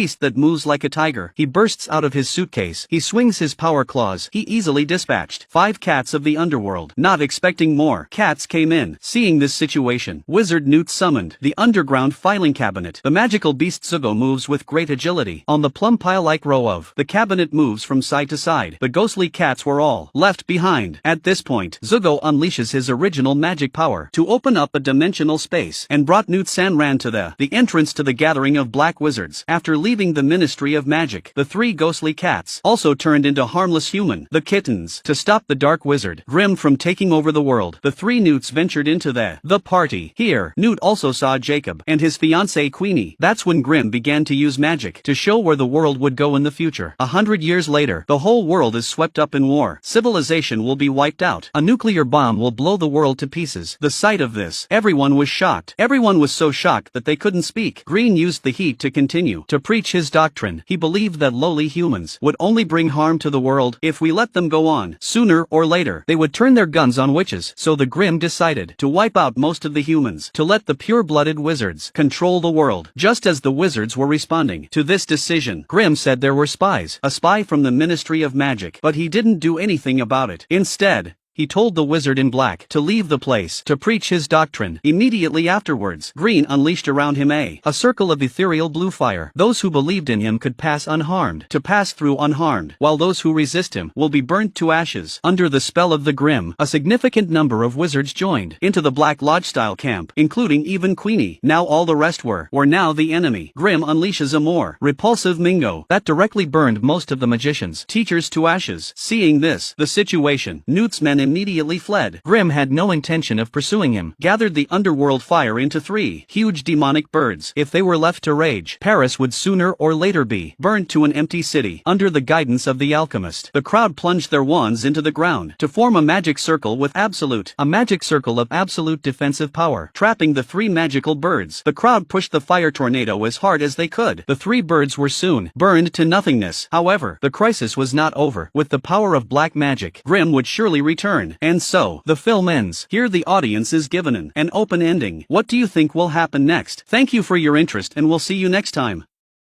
beast that moves like a tiger. He bursts out of his suitcase. He swings his power claws. He easily dispatched 5 cats of the underworld. Not expecting more cats came in. Seeing this situation, Wizard Newt summoned the underground filing cabinet. The magical beast Zugo moves with great agility. On the plum pile-like row of the cabinet moves from side to side. The ghostly cats were all left behind. At this point, Zugo unleashes his original magic power to open up a dimensional space and brought Newt Sanran to the entrance to the gathering of black wizards. After leaving the Ministry of Magic, the 3 ghostly cats also turned into harmless human, the kittens. To stop the Dark Wizard Grim from taking over the world, the 3 Newts ventured into the party. Here, Newt also saw Jacob and his fiancée Queenie. That's when Grim began to use magic to show where the world would go in the future. 100 years later, the whole world is swept up in war. Civilization will be wiped out. A nuclear bomb will blow the world to pieces. The sight of this, everyone was shocked. Everyone was so shocked that they couldn't speak. Green used the heat to continue to preach his doctrine. He believed that lowly humans would only bring harm to the world if we let them go on. Sooner or later, they would turn their guns on witches. So the Grimm decided to wipe out most of the humans, to let the pure-blooded wizards control the world. Just as the wizards were responding to this decision, Grimm said there were spies. A spy from the Ministry of Magic, but he didn't do anything about it. Instead, he told the wizard in black to leave the place to preach his doctrine. Immediately afterwards, Green unleashed around him a circle of ethereal blue fire. Those who believed in him could pass unharmed, to pass through unharmed, while those who resist him will be burnt to ashes. Under the spell of the Grimm, a significant number of wizards joined into the Black Lodge-style camp, including even Queenie. Now all the rest were now the enemy. Grimm unleashes a more repulsive Mingo that directly burned most of the magicians' teachers to ashes. Seeing this, the situation, Newt's men immediately fled. Grim had no intention of pursuing him. Gathered the underworld fire into 3 huge demonic birds. If they were left to rage, Paris would sooner or later be burned to an empty city. Under the guidance of the alchemist, the crowd plunged their wands into the ground to form a magic circle with a magic circle of absolute defensive power, trapping the 3 magical birds. The crowd pushed the fire tornado as hard as they could. The 3 birds were soon burned to nothingness. However, the crisis was not over. With the power of black magic, Grim would surely return. And so, the film ends. Here the audience is given an open ending. What do you think will happen next? Thank you for your interest and we'll see you next time.